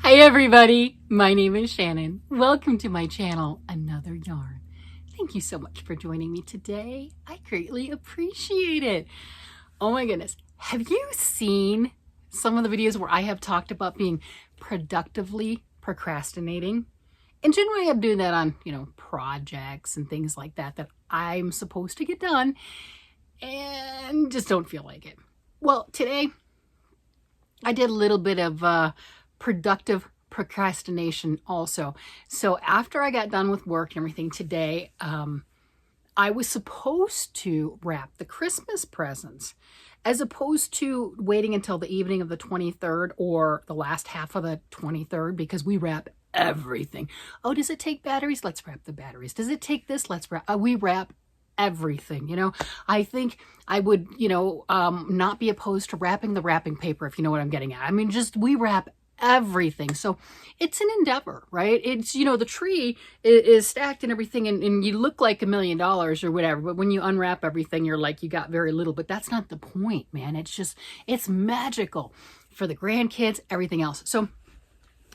Hi everybody, my name is Shannon. Welcome to my channel, Another Yarn. Thank you so much for joining me today. I greatly appreciate it. Oh my goodness, have you seen some of the videos where I have talked about being productively procrastinating? And generally I'm doing that on, projects and things like that that I'm supposed to get done and just don't feel like it. Well, today I did a little bit of productive procrastination also. So after I got done with work and everything today, I was supposed to wrap the Christmas presents as opposed to waiting until the evening of the 23rd or the last half of the 23rd, because we wrap everything. Oh, does it take batteries? Let's wrap the batteries. Does it take this? Let's wrap. We wrap everything. I think I would, not be opposed to wrapping the wrapping paper, if you know what I'm getting at. I mean, just we wrap everything. So it's an endeavor, right? It's, the tree is stacked and everything, and you look like $1 million or whatever, but when you unwrap everything, you're like, you got very little. But that's not the point, man. It's magical for the grandkids, everything else. So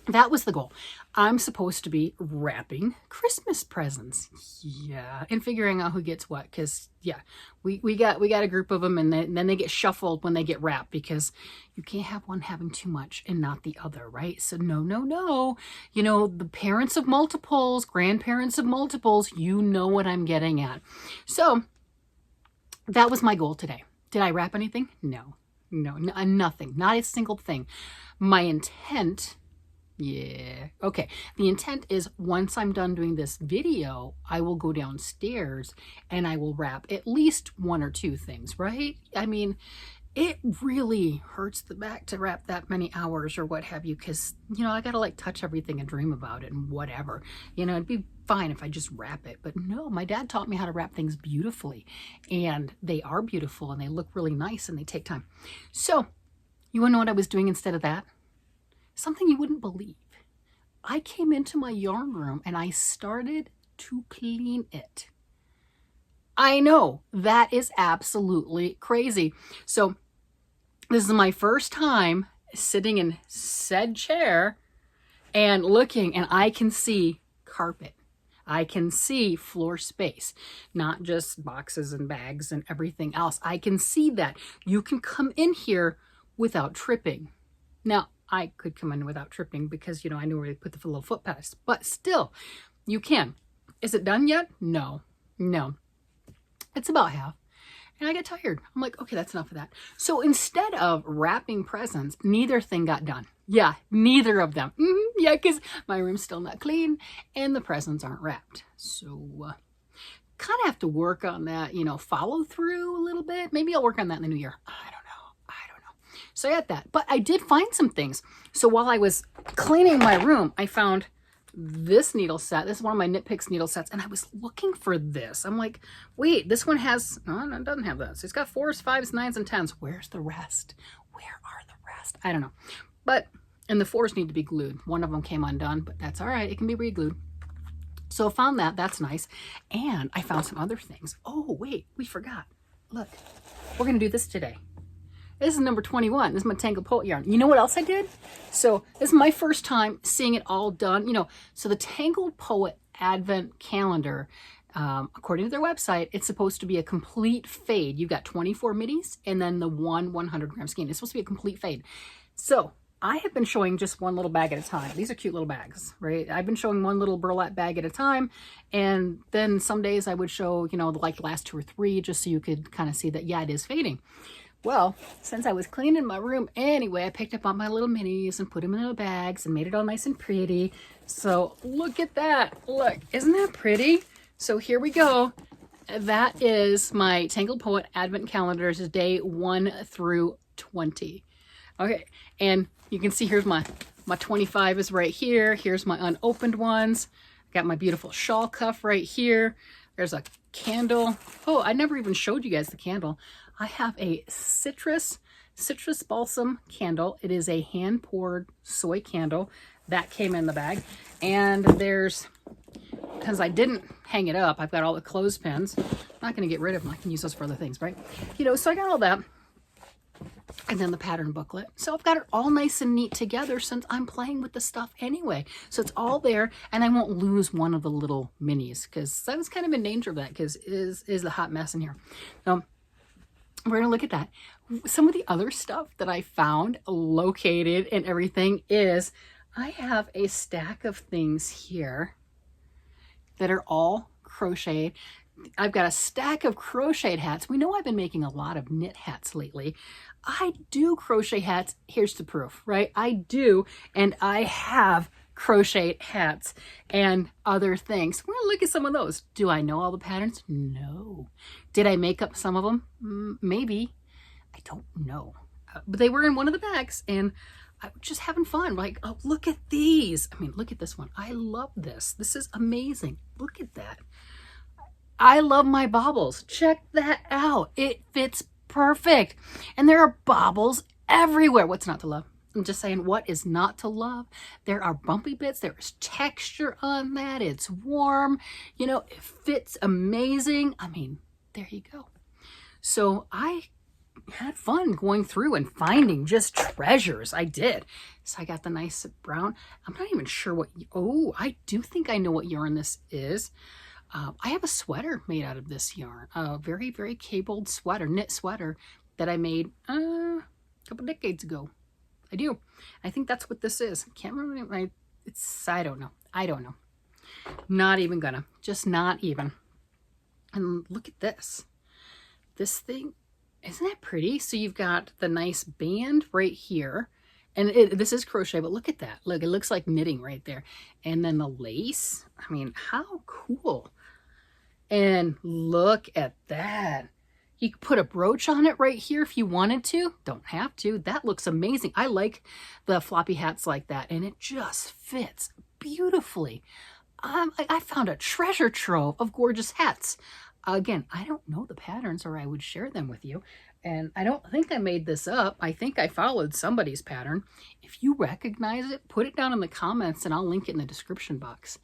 that was the goal. I'm supposed to be wrapping Christmas presents. Yeah. And figuring out who gets what. Because, yeah, we got a group of them, and then they get shuffled when they get wrapped, because you can't have one having too much and not the other, right? So no. The parents of multiples, grandparents of multiples, you know what I'm getting at. So that was my goal today. Did I wrap anything? No, nothing. Not a single thing. My intent... Yeah. Okay. The intent is, once I'm done doing this video, I will go downstairs and I will wrap at least one or two things, right? I mean, it really hurts the back to wrap that many hours or what have you, because, I got to touch everything and dream about it and whatever. It'd be fine if I just wrap it. But no, my dad taught me how to wrap things beautifully, and they are beautiful and they look really nice and they take time. So you want to know what I was doing instead of that? Something you wouldn't believe. I came into my yarn room and I started to clean it. I know, that is absolutely crazy. So this is my first time sitting in said chair and looking, and I can see carpet. I can see floor space, not just boxes and bags and everything else. I can see that. You can come in here without tripping. Now, I could come in without tripping because, I knew where to put the little foot pedals, but still, you can. Is it done yet? No. It's about half. And I get tired. I'm like, okay, that's enough of that. So instead of wrapping presents, neither thing got done. Yeah, neither of them. Yeah, because my room's still not clean and the presents aren't wrapped. So kind of have to work on that, follow through a little bit. Maybe I'll work on that in the new year. I don't know. So I got that, but I did find some things. So while I was cleaning my room, I found this needle set. This is one of my Knit Picks needle sets, and I was looking for this. I'm like, wait, this one has, no, it doesn't have this. It's got 4s, 5s, 9s, and 10s. Where's the rest? Where are the rest? I don't know. But, and the 4s need to be glued. One of them came undone, but that's all right. It can be re-glued. So I found that. That's nice. And I found some other things. Oh, wait, we forgot. Look, we're going to do this today. This is number 21. This is my Tangled Poet yarn. You know what else I did? So this is my first time seeing it all done. So the Tangled Poet Advent Calendar, according to their website, it's supposed to be a complete fade. You've got 24 middies and then the one 100-gram skein. It's supposed to be a complete fade. So I have been showing just one little bag at a time. These are cute little bags, right? I've been showing one little burlap bag at a time. And then some days I would show, the last 2 or 3, just so you could kind of see that, yeah, it is fading. Well, since I was cleaning my room anyway, I picked up all my little minis and put them in little bags and made it all nice and pretty. So look at that. Look, isn't that pretty? So here we go. That is my Tangled Poet Advent Calendar. This is day 1 through 20. Okay, and you can see here's my 25 is right here. Here's my unopened ones. I got my beautiful shawl cuff right here. There's a candle. Oh, I never even showed you guys the candle. I have a citrus balsam candle. It is a hand-poured soy candle. That came in the bag. And there's, because I didn't hang it up, I've got all the clothespins. I'm not going to get rid of them. I can use those for other things, right? So I got all that. and then the pattern booklet. So I've got it all nice and neat together since I'm playing with the stuff anyway. So it's all there, and I won't lose one of the little minis because I was kind of in danger of that because it is the hot mess in here. So we're gonna look at that. Some of the other stuff that I found located and everything is I have a stack of things here that are all crocheted. I've got a stack of crocheted hats. We know I've been making a lot of knit hats lately. I do crochet hats. Here's the proof, right? I do, and I have crochet hats and other things. We're gonna look at some of those. Do I know all the patterns? No. Did I make up some of them? Maybe. I don't know. But they were in one of the bags, and I was just having fun. Like, oh, look at these. I mean, look at this one. I love this. This is amazing. Look at that. I love my baubles. Check that out. It fits perfect. And there are baubles everywhere. What's not to love? I'm just saying, what is not to love? There are bumpy bits. There is texture on that. It's warm. You know, it fits amazing. I mean, there you go. So I had fun going through and finding just treasures. I did. So I got the nice brown. I'm not even sure what, oh, I do think I know what yarn this is. I have a sweater made out of this yarn, a very, very cabled sweater, knit sweater that I made a couple decades ago. I do. I think that's what this is. Can't remember. I don't know. I don't know. Not even gonna. Just not even. And look at this. This thing, isn't that pretty? So you've got the nice band right here. And this is crochet, but look at that. Look, it looks like knitting right there. And then the lace. I mean, how cool. And look at that. You could put a brooch on it right here if you wanted to. Don't have to. That looks amazing. I like the floppy hats like that, and it just fits beautifully. I found a treasure trove of gorgeous hats. Again, I don't know the patterns or I would share them with you. And I don't think I made this up. I think I followed somebody's pattern. If you recognize it, put it down in the comments and I'll link it in the description box.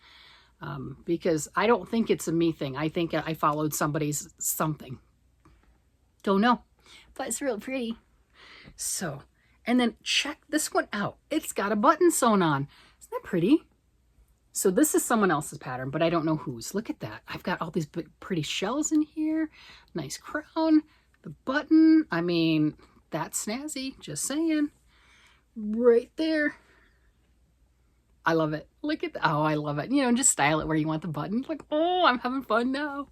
Because I don't think it's a me thing. I think I followed somebody's something. Don't know, but it's real pretty. So, and then check this one out. It's got a button sewn on. Isn't that pretty? So this is someone else's pattern, but I don't know whose. Look at that. I've got all these big, pretty shells in here. Nice crown. The button. I mean, that's snazzy. Just saying. Right there. I love it. Look at that. Oh, I love it. You know, just style it where you want the button. Like, oh, I'm having fun now.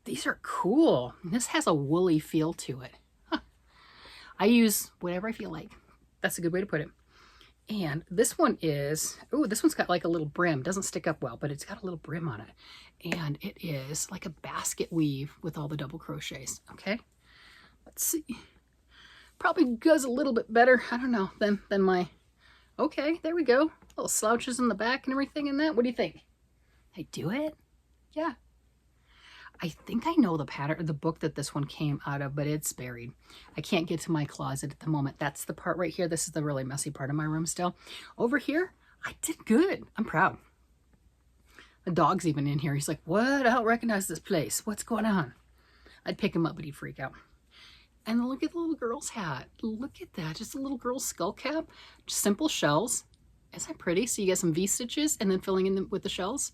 These are cool. This has a woolly feel to it. Huh. I use whatever I feel like. That's a good way to put it. And this one is, oh, this one's got like a little brim. Doesn't stick up well, but it's got a little brim on it. And it is like a basket weave with all the double crochets. Okay. Let's see. Probably goes a little bit better, I don't know, than my, okay, there we go. Little slouches in the back and everything in that. What do you think? I do it? Yeah. I think I know the pattern, the book that this one came out of, but it's buried. I can't get to my closet at the moment. That's the part right here. This is the really messy part of my room still. Over here, I did good. I'm proud. The dog's even in here. He's like, what? I don't recognize this place. What's going on? I'd pick him up, but he'd freak out. And look at the little girl's hat. Look at that. Just a little girl's skull cap. Just simple shells. Isn't that pretty? So you get some V-stitches and then filling in them with the shells.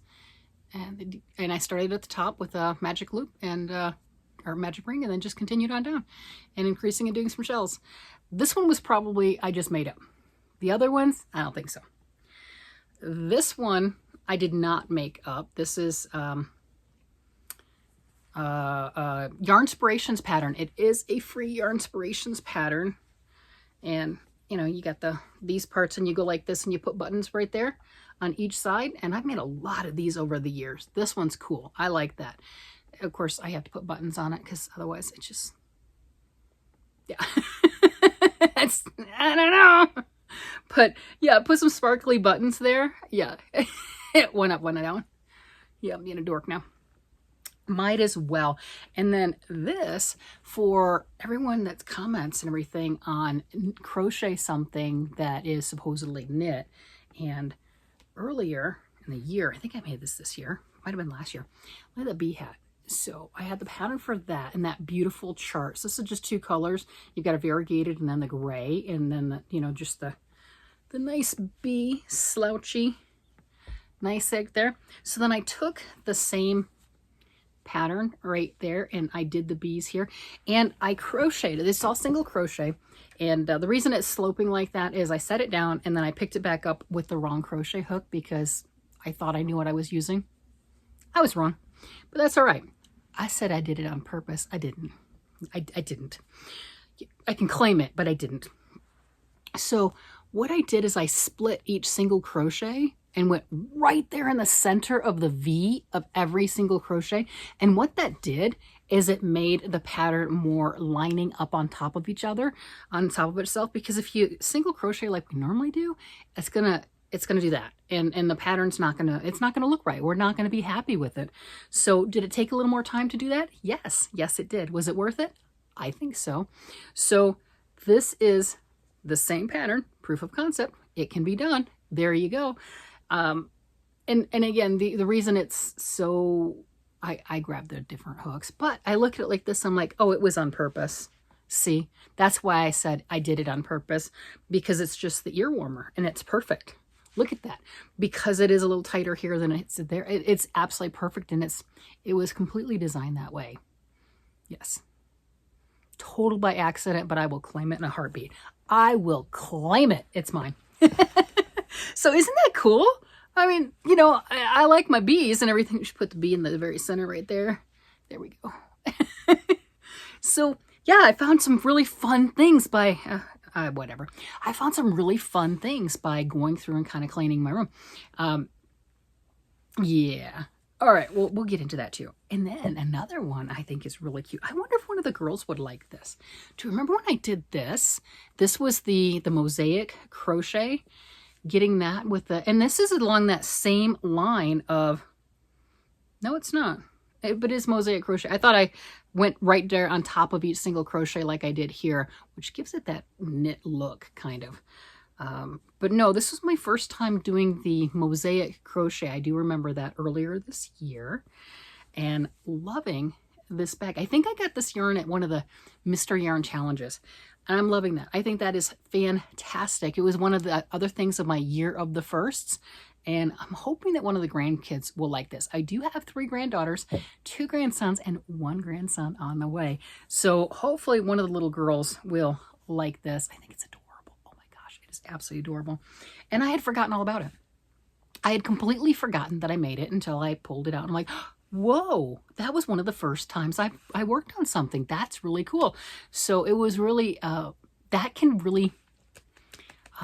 And I started at the top with a magic loop and or magic ring, and then just continued on down and increasing and doing some shells. This one was probably I just made up. The other ones, I don't think so. This one I did not make up. This is Yarnspirations pattern. It is a free Yarnspirations pattern, and you know, you got these parts and you go like this and you put buttons right there on each side. And I've made a lot of these over the years. This one's cool. I like that. Of course, I have to put buttons on it because otherwise it just, yeah. I don't know. But yeah, put some sparkly buttons there. Yeah. One up, one down. Yeah, I'm being a dork now. Might as well. And then this, for everyone that comments and everything on crochet something that is supposedly knit. And earlier in the year, I think I made this year, might have been last year. Look at the bee hat. So I had the pattern for that and that beautiful chart. So this is just two colors. You've got a variegated and then the gray, and then the, you know, just the nice bee slouchy, nice egg there. So then I took the same pattern right there and I did the bees here and I crocheted. It's all single crochet. And the reason it's sloping like that is I set it down and then I picked it back up with the wrong crochet hook because I thought I knew what I was using. I was wrong, but that's all right. I said I did it on purpose. I didn't. I didn't. I can claim it, but I didn't. So what I did is I split each single crochet and went right there in the center of the V of every single crochet. And what that did is it made the pattern more lining up on top of each other, on top of itself. Because if you single crochet like we normally do, it's gonna do that. And the pattern's not gonna look right. We're not gonna be happy with it. So did it take a little more time to do that? Yes, yes it did. Was it worth it? I think so. So this is the same pattern, proof of concept. It can be done. There you go. And again, the reason it's so, I grabbed the different hooks, but I look at it like this. I'm like, oh, it was on purpose. See, that's why I said I did it on purpose, because it's just the ear warmer and it's perfect. Look at that. Because it is a little tighter here than it's there. It's absolutely perfect. And it was completely designed that way. Yes. Total by accident, but I will claim it in a heartbeat. I will claim it. It's mine. So isn't that cool? I mean, you know, I like my bees and everything. You should put the bee in the very center right there. There we go. So yeah, I found some really fun things by, whatever. I found some really fun things by going through and kind of cleaning my room. Yeah. All right, well, we'll get into that too. And then another one I think is really cute. I wonder if one of the girls would like this. Do you remember when I did this? This was the mosaic crochet, getting that with the, and this is along that same line of, no, it's not. But it is mosaic crochet. I thought I went right there on top of each single crochet like I did here, which gives it that knit look kind of. But no, this was my first time doing the mosaic crochet. I do remember that earlier this year and loving this bag. I think I got this yarn at one of the Mr. Yarn challenges and I'm loving that. I think that is fantastic. It was one of the other things of my year of the firsts. And I'm hoping that one of the grandkids will like this. I do have 3 granddaughters, 2 grandsons, and 1 grandson on the way. So hopefully one of the little girls will like this. I think it's adorable. It's absolutely adorable. And I had forgotten all about it. I had completely forgotten that I made it until I pulled it out. I'm like, whoa, that was one of the first times I worked on something. That's really cool. So it was really, that can really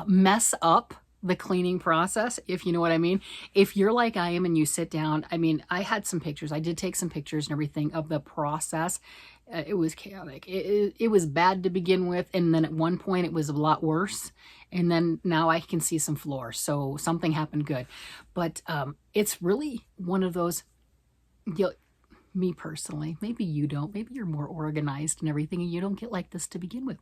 mess up the cleaning process, if you know what I mean. If you're like I am and you sit down, I mean, I had some pictures. I did take some pictures and everything of the process. It was chaotic. It was bad to begin with. And then at one point it was a lot worse. And then now I can see some floor. So something happened good. But it's really one of those, me personally, maybe you don't, maybe you're more organized and everything and you don't get like this to begin with.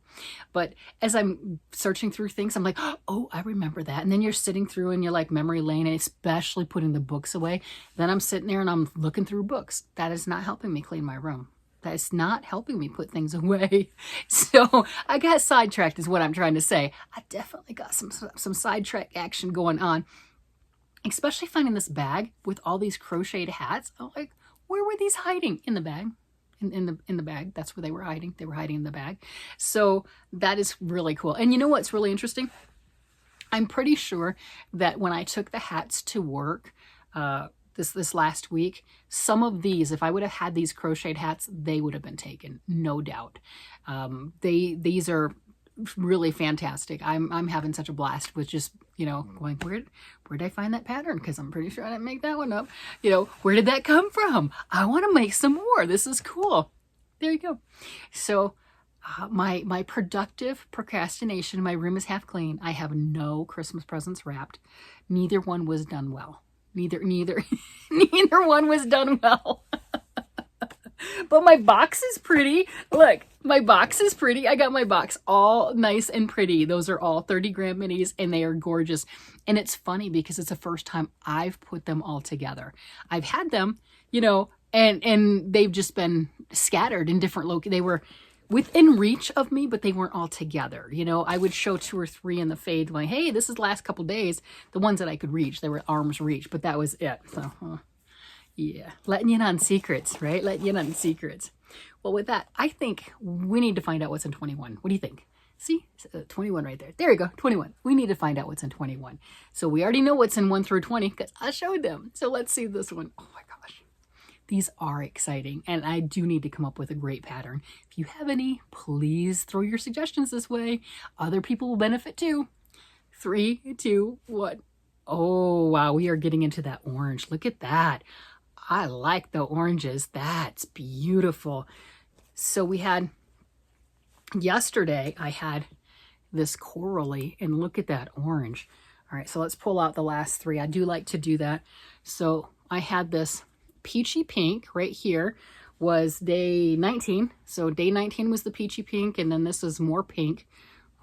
But as I'm searching through things, I'm like, oh, I remember that. And then you're sitting through and you're like memory lane, and especially putting the books away. Then I'm sitting there and I'm looking through books. That is not helping me clean my room. That is not helping me put things away. So I got sidetracked is what I'm trying to say. I definitely got some sidetrack action going on, especially finding this bag with all these crocheted hats. I'm like, where were these hiding? In the bag. In the bag. That's where they were hiding. They were hiding in the bag. So that is really cool. And you know what's really interesting? I'm pretty sure that when I took the hats to work, this last week, some of these, if I would have had these crocheted hats, they would have been taken, no doubt. These are really fantastic. I'm having such a blast with just, you know, going, where did I find that pattern? Because I'm pretty sure I didn't make that one up. You know, where did that come from? I want to make some more. This is cool. There you go. So my productive procrastination, my room is half clean. I have no Christmas presents wrapped. Neither one was done well. Neither one was done well. But my box is pretty. Look, my box is pretty. I got my box all nice and pretty. Those are all 30-gram minis and they are gorgeous. And it's funny because it's the first time I've put them all together. I've had them, you know, and they've just been scattered in different locations. They were within reach of me, but they weren't all together. You know, I would show 2 or 3 in the fade, like, hey, this is the last couple days. The ones that I could reach, they were arm's reach, but that was it. So, yeah, letting you in on secrets, right? Letting you in on secrets. Well, with that, I think we need to find out what's in 21. What do you think? See, 21 right there. There we go, 21. We need to find out what's in 21. So we already know what's in 1 through 20 because I showed them. So let's see this one. Oh my gosh. These are exciting, and I do need to come up with a great pattern. If you have any, please throw your suggestions this way. Other people will benefit too. 3, 2, 1. Oh, wow, we are getting into that orange. Look at that. I like the oranges. That's beautiful. So we had, yesterday, I had this corally, and look at that orange. All right, so let's pull out the last 3. I do like to do that. So I had this peachy pink right here was day 19. So day 19 was the peachy pink, and then this is more pink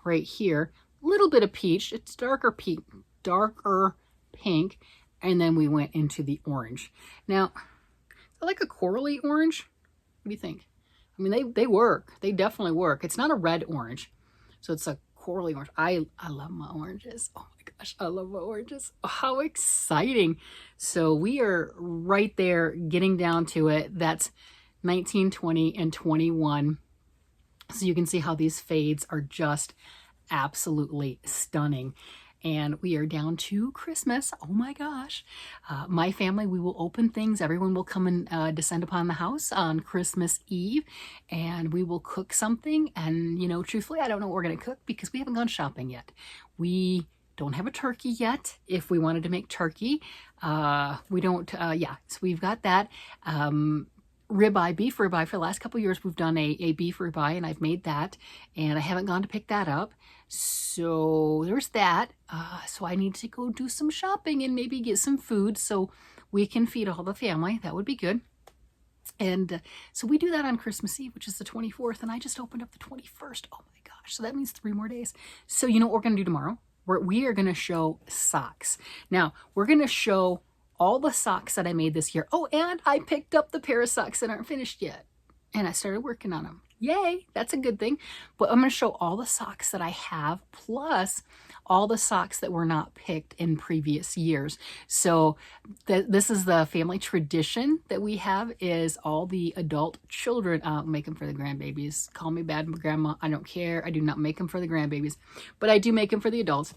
right here. A little bit of peach. It's darker pink, and then we went into the orange. Now, I like a corally orange. What do you think? I mean, they work. They definitely work. It's not a red orange, so it's a corally orange. I love my oranges. Oh my gosh, I love my oranges. Oh, how exciting. So we are right there getting down to it. That's 19, 20, and 21. So you can see how these fades are just absolutely stunning. And we are down to Christmas. Oh my gosh. My family, we will open things. Everyone will come and descend upon the house on Christmas Eve, and we will cook something. And, you know, truthfully, I don't know what we're going to cook because we haven't gone shopping yet. We don't have a turkey yet. If we wanted to make turkey, we don't, yeah, so we've got that. Ribeye, beef ribeye. For the last couple of years, we've done a beef ribeye, and I've made that, and I haven't gone to pick that up. So there's that. So I need to go do some shopping and maybe get some food so we can feed all the family. That would be good. And so we do that on Christmas Eve, which is the 24th, and I just opened up the 21st. Oh my gosh. So that means 3 more days. So you know what we're going to do tomorrow? We are going to show socks. Now, we're going to show all the socks that I made this year. Oh, and I picked up the pair of socks that aren't finished yet, and I started working on them. Yay, that's a good thing. But I'm going to show all the socks that I have, plus all the socks that were not picked in previous years. So this is the family tradition that we have, is all the adult children make them for the grandbabies. Call me bad grandma, I don't care. I do not make them for the grandbabies, but I do make them for the adults.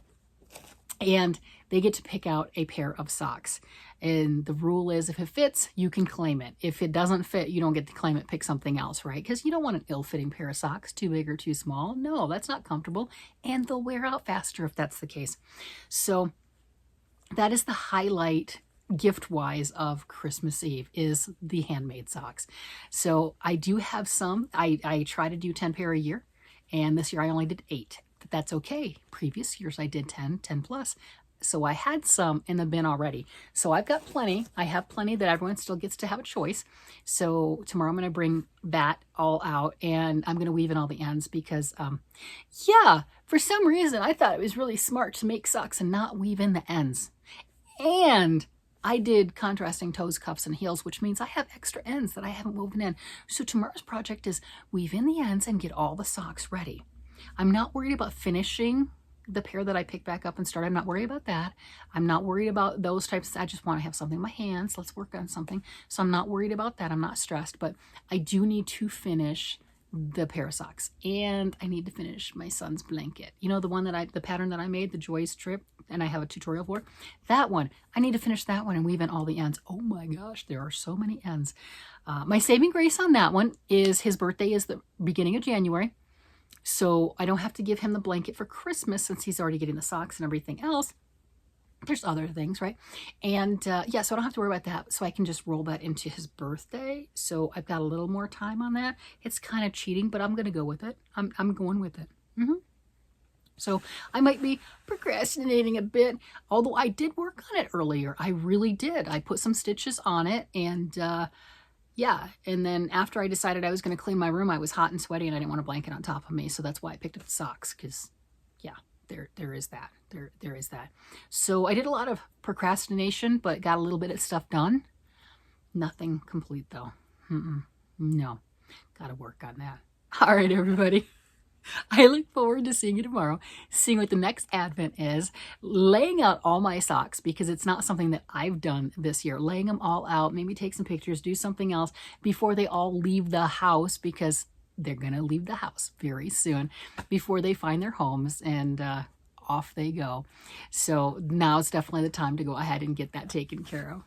And they get to pick out a pair of socks. And the rule is, if it fits, you can claim it. If it doesn't fit, you don't get to claim it, pick something else, right? Because you don't want an ill-fitting pair of socks, too big or too small. No, that's not comfortable. And they'll wear out faster if that's the case. So that is the highlight gift-wise of Christmas Eve, is the handmade socks. So I do have some. I try to do 10 pair a year. And this year I only did 8. But that's okay. Previous years I did 10 plus. So I had some in the bin already. So I've got plenty. I have plenty that everyone still gets to have a choice. So tomorrow I'm going to bring that all out, and I'm going to weave in all the ends because, yeah, for some reason I thought it was really smart to make socks and not weave in the ends. And I did contrasting toes, cuffs, and heels, which means I have extra ends that I haven't woven in. So tomorrow's project is weave in the ends and get all the socks ready. I'm not worried about finishing the pair that I picked back up and started. I'm not worried about that. I'm not worried about those types. I just want to have something in my hands. Let's work on something. So I'm not worried about that. I'm not stressed, but I do need to finish the pair of socks, and I need to finish my son's blanket. You know, the pattern that I made, the Joy's Trip, and I have a tutorial for that one. I need to finish that one and weave in all the ends. Oh my gosh, there are so many ends. My saving grace on that one is his birthday is the beginning of January. So I don't have to give him the blanket for Christmas since he's already getting the socks and everything else. There's other things, right? And yeah, so I don't have to worry about that. So I can just roll that into his birthday. So I've got a little more time on that. It's kind of cheating, but I'm going to go with it. I'm going with it. So I might be procrastinating a bit, although I did work on it earlier. I really did. I put some stitches on it, and yeah, and then after I decided I was going to clean my room, I was hot and sweaty and I didn't want a blanket on top of me. So that's why I picked up the socks, because yeah, there is that. There is that. So I did a lot of procrastination, but got a little bit of stuff done. Nothing complete though. No, gotta work on that. All right, everybody. I look forward to seeing you tomorrow, seeing what the next Advent is, laying out all my socks because it's not something that I've done this year. Laying them all out, maybe take some pictures, do something else before they all leave the house, because they're going to leave the house very soon before they find their homes, and off they go. So now's definitely the time to go ahead and get that taken care of.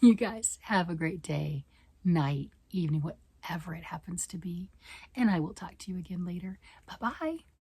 You guys have a great day, night, evening, whatever it happens to be. And I will talk to you again later. Bye-bye.